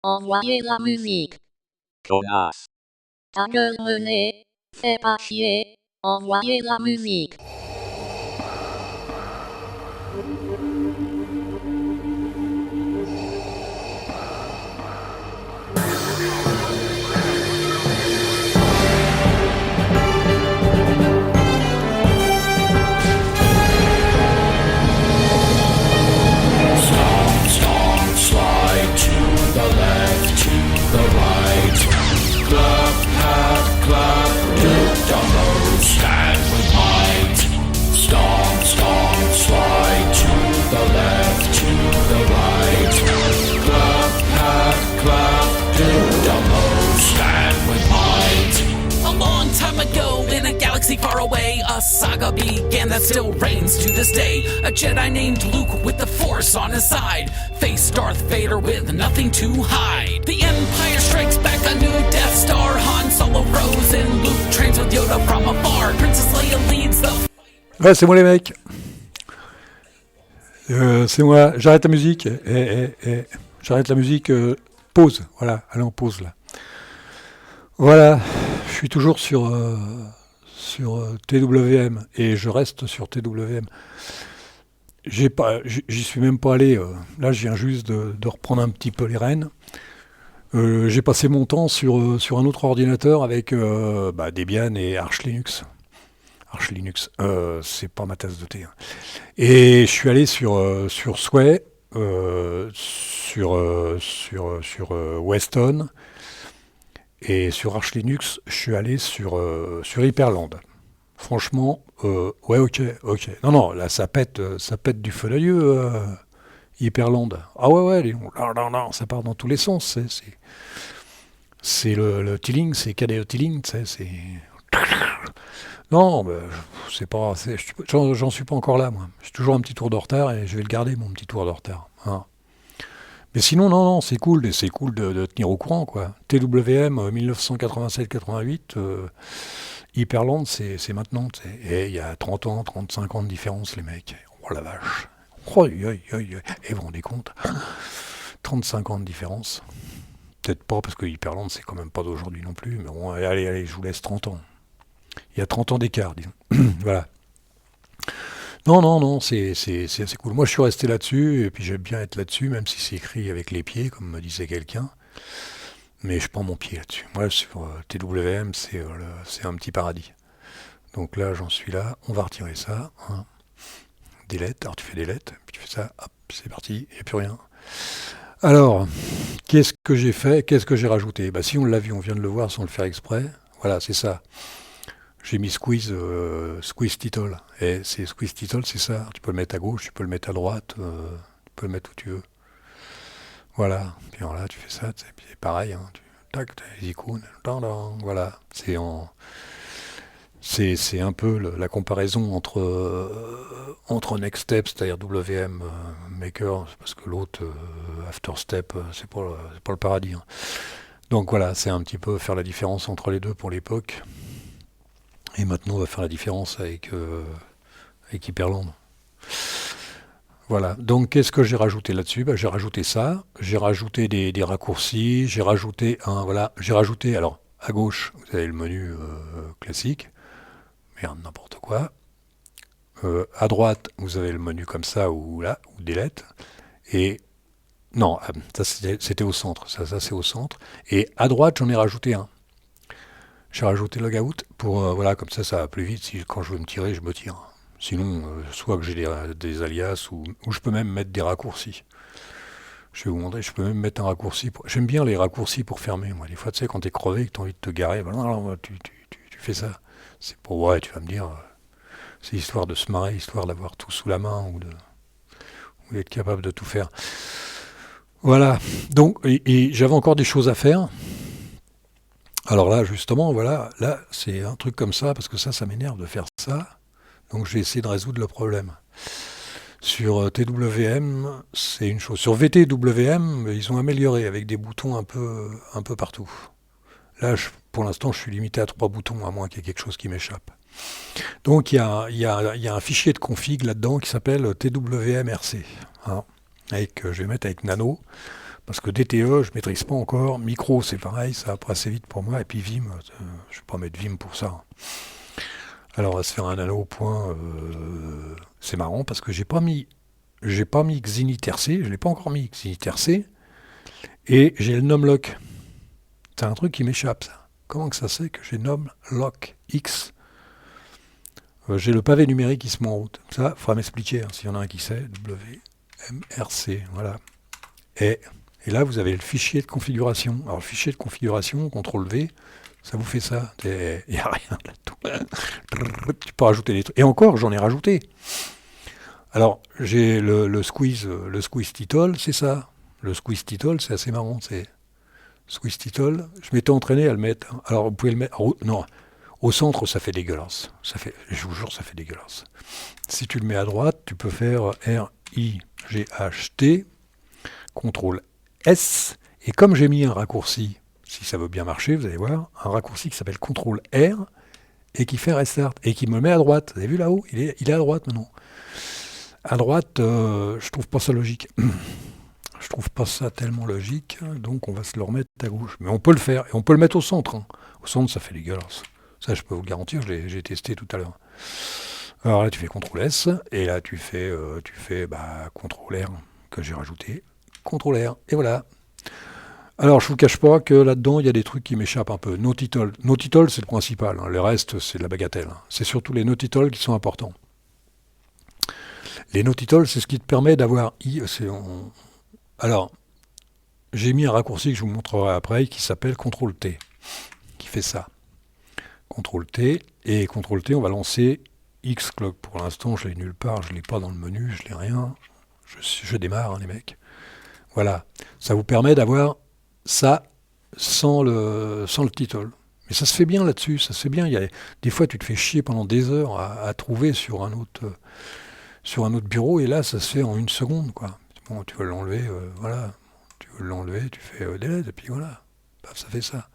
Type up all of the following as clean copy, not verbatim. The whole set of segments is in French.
Envoyez la musique. Jonas. Ta gueule menée. Fais pas chier. Envoyez la musique. Slide to the left, to the right. Clap, clap, clap, do the most, stand with might. Stomp, stomp, slide to the left, to the right. Clap, clap, clap, do the most, stand with might. A long time ago, in a galaxy far away, a saga began that still reigns to this day. A Jedi named Luke with the Force on his side faced Darth Vader with nothing to hide. The Empire strikes back, a new Death Star. Han Solo rose and Luke trains with Yoda from afar. Princess Leia leads the... Ouais, c'est moi les mecs. C'est moi. J'arrête la musique. J'arrête la musique. Pause. Voilà. Allez, on pause là. Voilà. Je suis toujours sur TWM et je reste sur TWM. J'y suis même pas allé. Là, je viens juste de reprendre un petit peu les rênes. J'ai passé mon temps sur un autre ordinateur avec Debian et Arch Linux. Arch Linux, c'est pas ma tasse de thé. Hein. Et je suis allé sur Sway, sur Weston, et sur Arch Linux, je suis allé sur Hyperland. Franchement, ouais, ok. Non, là, ça pète du feu d'yeux, Hyperland. Ah ouais, non, ça part dans tous les sens. C'est le Tilling, c'est KDE Tilling, c'est... Non, c'est pas... J'en suis pas encore là, moi. J'ai toujours un petit tour de retard et je vais le garder, mon petit tour de retard. Hein. Mais sinon, non, c'est cool, et c'est cool de tenir au courant, quoi. TWM 1987-88, Hyperland, c'est maintenant, et il y a 30 ans, 35 ans de différence, les mecs. Oh la vache. Et vous vous rendez compte 35 ans de différence. Peut-être pas, parce que Hyperland, c'est quand même pas d'aujourd'hui non plus, mais bon, allez, je vous laisse 30 ans. Il y a 30 ans d'écart, disons. Voilà. Non, c'est assez cool. Moi, je suis resté là-dessus, et puis j'aime bien être là-dessus, même si c'est écrit avec les pieds, comme me disait quelqu'un. Mais je prends mon pied là-dessus. Moi, sur TWM, c'est un petit paradis. Donc là, j'en suis là. On va retirer ça. Hein. Delete. Alors, tu fais delete, puis tu fais ça. Hop, c'est parti. Il n'y a plus rien. Alors, qu'est-ce que j'ai fait? Qu'est-ce que j'ai rajouté? Si on l'a vu, on vient de le voir sans le faire exprès. Voilà, c'est ça. J'ai mis squeeze title. Et c'est squeeze title, c'est ça. Tu peux le mettre à gauche, tu peux le mettre à droite, tu peux le mettre où tu veux. Voilà. Puis alors là, tu fais ça, puis c'est pareil. Hein. Tac, les icônes. Voilà. C'est un peu la comparaison entre Next Step, c'est-à-dire WM Maker, parce que l'autre, After Step, c'est pas le paradis. Hein. Donc voilà, c'est un petit peu faire la différence entre les deux pour l'époque. Et maintenant, on va faire la différence avec Hyperland. Voilà. Donc, qu'est-ce que j'ai rajouté là-dessus? J'ai rajouté ça. J'ai rajouté des raccourcis. J'ai rajouté alors, à gauche, vous avez le menu classique. Merde, n'importe quoi. À droite, vous avez le menu comme ça, ou là, ou delete. Et non, ça c'était au centre. Ça c'est au centre. Et à droite, j'en ai rajouté un. J'ai rajouté logout pour, voilà, comme ça va plus vite. Si quand je veux me tirer, je me tire. Sinon, soit que j'ai des alias, ou je peux même mettre des raccourcis. Je vais vous montrer, je peux même mettre un raccourci. J'aime bien les raccourcis pour fermer, moi. Des fois, tu sais, quand t'es crevé et que t'as envie de te garer, tu fais ça. C'est pour, ouais, tu vas me dire, c'est histoire de se marrer, histoire d'avoir tout sous la main, ou d'être capable de tout faire. Voilà. Donc, et j'avais encore des choses à faire. Alors là, justement, voilà, là, c'est un truc comme ça, parce que ça m'énerve de faire ça. Donc je vais essayer de résoudre le problème. Sur TWM, c'est une chose. Sur VTWM, ils ont amélioré avec des boutons un peu partout. Là, pour l'instant, je suis limité à 3 boutons, à moins qu'il y ait quelque chose qui m'échappe. Donc il y a un fichier de config là-dedans qui s'appelle TWMRC. Hein, je vais mettre avec nano. Parce que DTE, je maîtrise pas encore. Micro, c'est pareil, ça va pas assez vite pour moi. Et puis Vim, je vais pas mettre Vim pour ça. Alors, on va se faire un anneau au point. C'est marrant parce que j'ai pas mis Xiniterc, je l'ai pas encore mis Xiniterc. Et j'ai le Numlock. C'est un truc qui m'échappe, ça. Comment que ça c'est que j'ai Numlock X? J'ai le pavé numérique qui se met en route. Ça, il faudra m'expliquer, s'il y en a un qui sait. WMRC, voilà. Et là, vous avez le fichier de configuration. Alors, le fichier de configuration, CTRL-V, ça vous fait ça. Il n'y a rien là-dedans. Tu peux rajouter des trucs. Et encore, j'en ai rajouté. Alors, j'ai le squeeze title, c'est ça. Le squeeze title, c'est assez marrant. C'est squeeze title. Je m'étais entraîné à le mettre. Alors, vous pouvez le mettre. Non, au centre, ça fait dégueulasse. Je vous jure, ça fait dégueulasse. Si tu le mets à droite, tu peux faire R-I-G-H-T, CTRL S, et comme j'ai mis un raccourci, si ça veut bien marcher, vous allez voir, un raccourci qui s'appelle CTRL R, et qui fait Restart, et qui me le met à droite. Vous avez vu là-haut, il est à droite maintenant. À droite, je trouve pas ça logique. Je trouve pas ça tellement logique, donc on va se le remettre à gauche. Mais on peut le faire, et on peut le mettre au centre. Hein. Au centre, ça fait dégueulasse. Ça, je peux vous le garantir, j'ai testé tout à l'heure. Alors là, tu fais CTRL S, et là, tu fais CTRL R, que j'ai rajouté. CTRL R, et voilà. Alors, je ne vous cache pas que là-dedans, il y a des trucs qui m'échappent un peu. No title, c'est le principal. Hein. Le reste, c'est de la bagatelle. Hein. C'est surtout les no title qui sont importants. Les no title, c'est ce qui te permet d'avoir... Alors, j'ai mis un raccourci que je vous montrerai après, qui s'appelle CTRL-T, qui fait ça. CTRL-T, et CTRL-T, on va lancer Xclock. Pour l'instant, je l'ai nulle part, je ne l'ai pas dans le menu, je l'ai rien. Je démarre, hein, les mecs. Voilà, ça vous permet d'avoir ça sans le title. Mais ça se fait bien là-dessus, ça se fait bien. Des fois, tu te fais chier pendant des heures à trouver sur un autre bureau, et là, ça se fait en une seconde, quoi. Bon, tu veux l'enlever, voilà. Tu veux l'enlever, tu fais delete, et puis voilà. Paf, ça fait ça.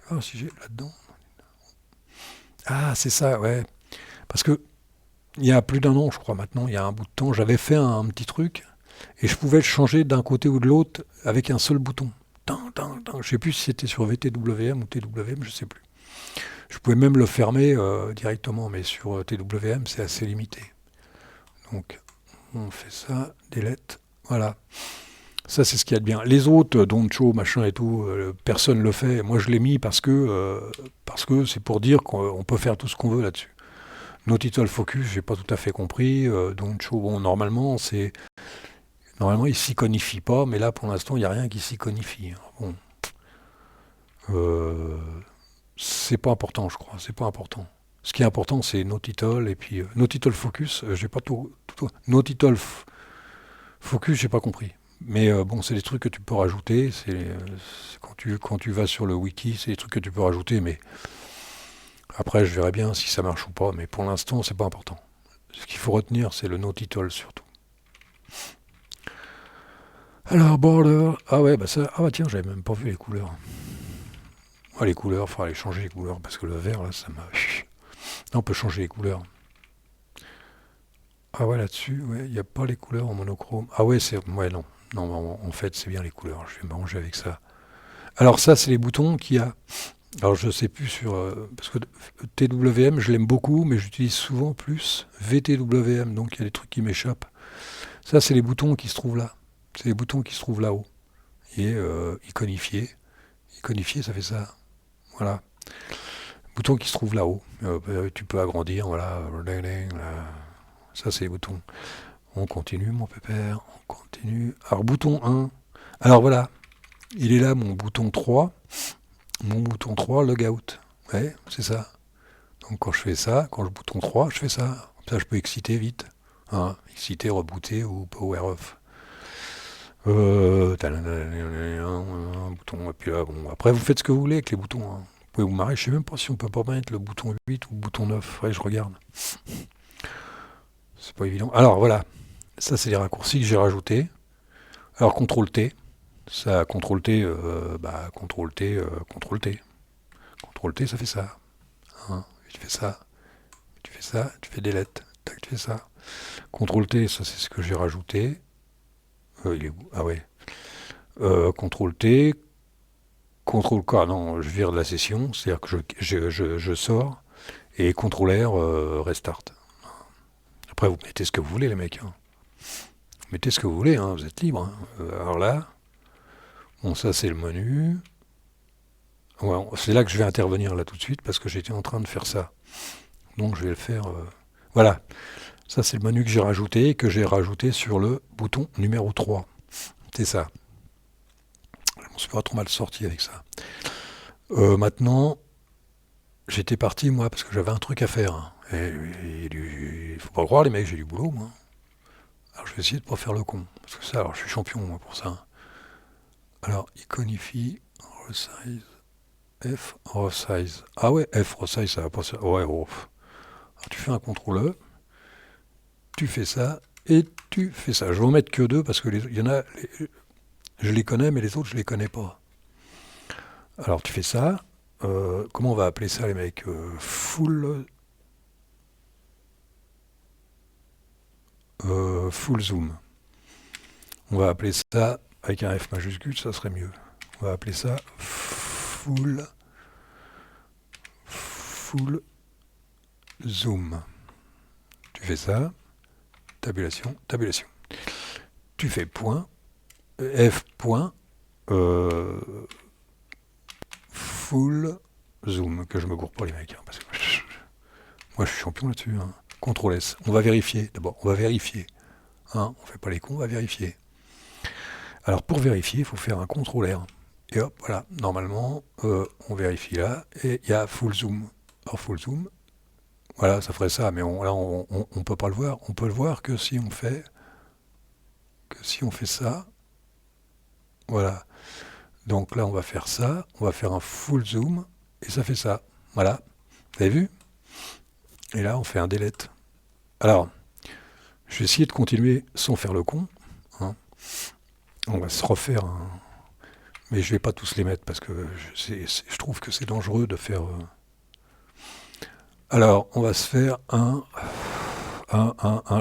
Alors, si j'ai là-dedans... Ah, c'est ça, ouais. Parce que, il y a plus d'un an, je crois, maintenant, il y a un bout de temps, j'avais fait un petit truc, et je pouvais le changer d'un côté ou de l'autre avec un seul bouton. Je ne sais plus si c'était sur VTWM ou TWM, je ne sais plus. Je pouvais même le fermer directement, mais sur TWM, c'est assez limité. Donc, on fait ça, delete, voilà. Ça, c'est ce qu'il y a de bien. Les autres, don't show, machin et tout, personne ne le fait. Moi, je l'ai mis parce que c'est pour dire qu'on peut faire tout ce qu'on veut là-dessus. No title focus, j'ai pas tout à fait compris. Don't show, bon, normalement, il s'iconifie pas, mais là, pour l'instant, il n'y a rien qui s'iconifie. Bon. C'est pas important, je crois. C'est pas important. Ce qui est important, c'est no title, et puis no title focus, j'ai pas tout. No title focus, j'ai pas compris. Mais bon, c'est des trucs que tu peux rajouter. C'est quand tu vas sur le wiki, c'est des trucs que tu peux rajouter, mais après, je verrai bien si ça marche ou pas. Mais pour l'instant, c'est pas important. Ce qu'il faut retenir, c'est le no title surtout. Alors, border. Ah ouais, bah ça. Ah bah tiens, j'avais même pas vu les couleurs. Ah, les couleurs, il faudra aller changer les couleurs, parce que le vert, là, ça m'a... Non, on peut changer les couleurs. Ah ouais, là-dessus, ouais, il n'y a pas les couleurs en monochrome. Ah ouais, c'est... Ouais, non. Non, en fait, c'est bien les couleurs. Je vais m'arranger avec ça. Alors ça, c'est les boutons qu'il y a. Alors, je sais plus sur... parce que TWM, je l'aime beaucoup, mais j'utilise souvent plus VTWM, donc il y a des trucs qui m'échappent. Ça, c'est les boutons qui se trouvent là. C'est les boutons qui se trouvent là-haut. Et iconifié. Iconifié, ça fait ça. Voilà. Bouton qui se trouve là-haut. Tu peux agrandir, voilà. Ça, c'est les boutons. On continue, mon pépère. On continue. Alors, bouton 1. Alors, voilà. Il est là, mon bouton 3. Mon bouton 3, logout. Ouais, c'est ça. Donc, quand je fais ça, quand je bouton 3, je fais ça. Comme ça, je peux exciter vite. Hein, exciter, rebooter ou power off. Un bouton. Et puis là, bon. Après, vous faites ce que vous voulez avec les boutons. Hein. Vous pouvez vous marrer. Je sais même pas si on peut pas mettre le bouton 8 ou le bouton 9. Ouais, je regarde. C'est pas évident. Alors, voilà. Ça, c'est les raccourcis que j'ai rajoutés. Alors, CTRL-T. Ça, CTRL-T, CTRL-T, CTRL-T. CTRL-T, ça fait ça. Hein, tu fais ça. Tu fais ça. Tu fais delete. Tac, tu fais ça. CTRL-T, ça, c'est ce que j'ai rajouté. Il est où? Ah ouais. CTRL T, CTRL K, non, je vire de la session, c'est-à-dire que je sors, et CTRL R, restart. Après, vous mettez ce que vous voulez, les mecs. Hein. Mettez ce que vous voulez, hein, vous êtes libre. Hein. Alors là, bon, ça c'est le menu. Ouais, c'est là que je vais intervenir là tout de suite, parce que j'étais en train de faire ça. Donc je vais le faire... Voilà. Ça c'est le menu que j'ai rajouté, et que j'ai rajouté sur le bouton numéro 3. C'est ça. Je m'en suis pas trop mal sorti avec ça. Maintenant, j'étais parti, moi, parce que j'avais un truc à faire. Hein. Et il faut pas le croire, les mecs, j'ai du boulot, moi. Alors je vais essayer de pas faire le con. Parce que ça, alors je suis champion, moi, pour ça. Alors, iconify, resize, F, resize. Ah ouais, F, resize, ça va pas... Ouais, oh. Alors, tu fais un CTRL-E, tu fais ça, et tu fais ça. Je vais en mettre que 2, parce que il y en a... je les connais, mais les autres, je les connais pas. Alors, tu fais ça. Comment on va appeler ça, les mecs full zoom. On va appeler ça, avec un F majuscule, ça serait mieux. On va appeler ça full zoom. Tu fais ça, tabulation, tabulation. Tu fais point, F point, full zoom, que je me gourre pas les mecs, hein, parce que moi je suis champion là-dessus. Hein. CTRL S. On va vérifier, d'abord, on va vérifier. Hein, on fait pas les cons, on va vérifier. Alors pour vérifier, il faut faire un CTRL R. Et hop, voilà, normalement, on vérifie là, et il y a full zoom. Alors full zoom, voilà, ça ferait ça, mais là on peut pas le voir. On peut le voir que si on fait ça. Voilà. Donc là on va faire ça, on va faire un full zoom, et ça fait ça. Voilà. Vous avez vu? Et là on fait un delete. Alors, je vais essayer de continuer sans faire le con. Hein. On va se refaire un... Mais je vais pas tous les mettre parce que je trouve que c'est dangereux de faire... Alors, on va se faire un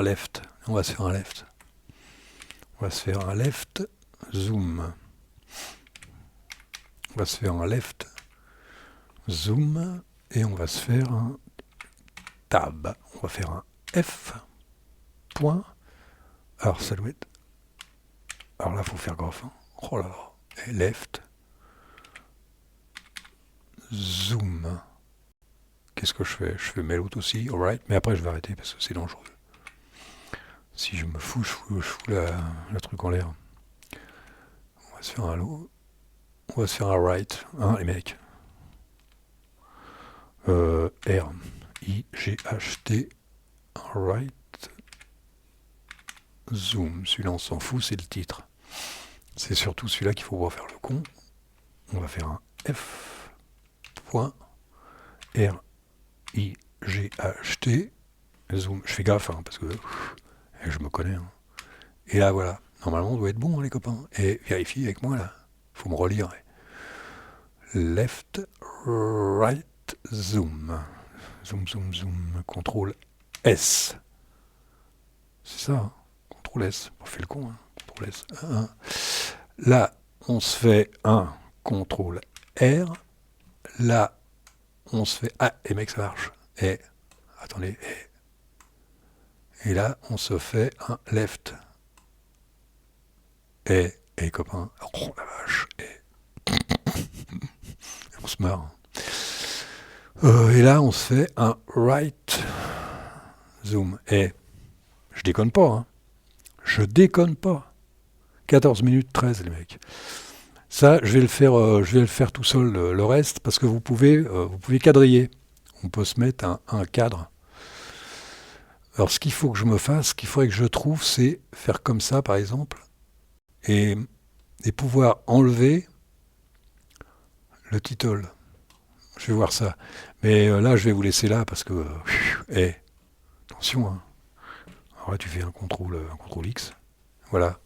left. On va se faire un left. On va se faire un left zoom. On va se faire un left zoom et on va se faire un tab. On va faire un F point. Alors, ça doit être... Alors là, il faut faire gaffe. Hein. Oh là là. Et left zoom. Qu'est-ce que je fais? Je fais mail out aussi, alright, mais après je vais arrêter parce que c'est dangereux. Si je me fous, je fous la truc en l'air. On va se faire un low. On va se faire un right, hein, les mecs. R, I, G, H, T, right, zoom. Celui-là, on s'en fout, c'est le titre. C'est surtout celui-là qu'il faut voir faire le con. On va faire un F, point, R, I, G, H, T, zoom. Je fais gaffe, hein, parce que je me connais. Hein. Et là, voilà. Normalement, on doit être bon, hein, les copains. Et vérifiez avec moi, là. Faut me relire. Left, right, zoom. Zoom, zoom, zoom. CTRL S. C'est ça, hein. CTRL S. On fait le con, hein. CTRL S. Là, on se fait un CTRL R. Là, on se fait... Ah, et mec, ça marche. Et... Attendez. Et là, on se fait un left. Et copains. Oh la vache. On se marre. Et là, on se fait un right zoom. Et je déconne pas. Hein. Je déconne pas. 14 minutes 13, les mecs. Ça, je vais le faire tout seul, le reste, parce que vous pouvez quadriller. On peut se mettre un cadre. Alors, ce qu'il faut que je me fasse, ce qu'il faudrait que je trouve, c'est faire comme ça, par exemple, et pouvoir enlever le title. Je vais voir ça. Mais là, je vais vous laisser là, parce que... attention, hein. Alors là, tu fais un CTRL X. Voilà.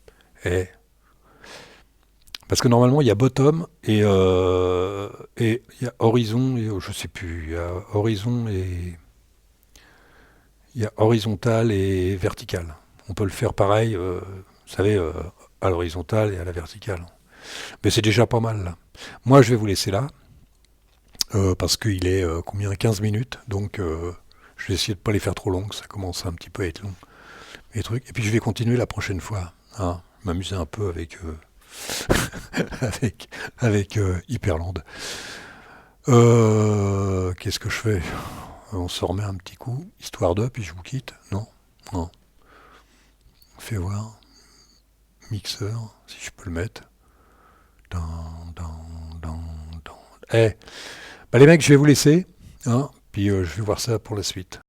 Parce que normalement, il y a bottom et il y a horizon, et je sais plus, il y a horizon et... Il y a horizontal et vertical. On peut le faire pareil, vous savez, à l'horizontale et à la verticale. Mais c'est déjà pas mal là. Moi je vais vous laisser là, parce qu'il est combien 15 minutes, donc je vais essayer de pas les faire trop longues, ça commence un petit peu à être long. Les trucs. Et puis je vais continuer la prochaine fois. Hein, m'amuser un peu avec, avec Hyperland. Qu'est-ce que je fais? On se remet un petit coup, histoire de, puis je vous quitte. Non, non. Fais voir. Mixeur, si je peux le mettre. Dans, dans. Eh, bah les mecs, je vais vous laisser. Hein, puis je vais voir ça pour la suite.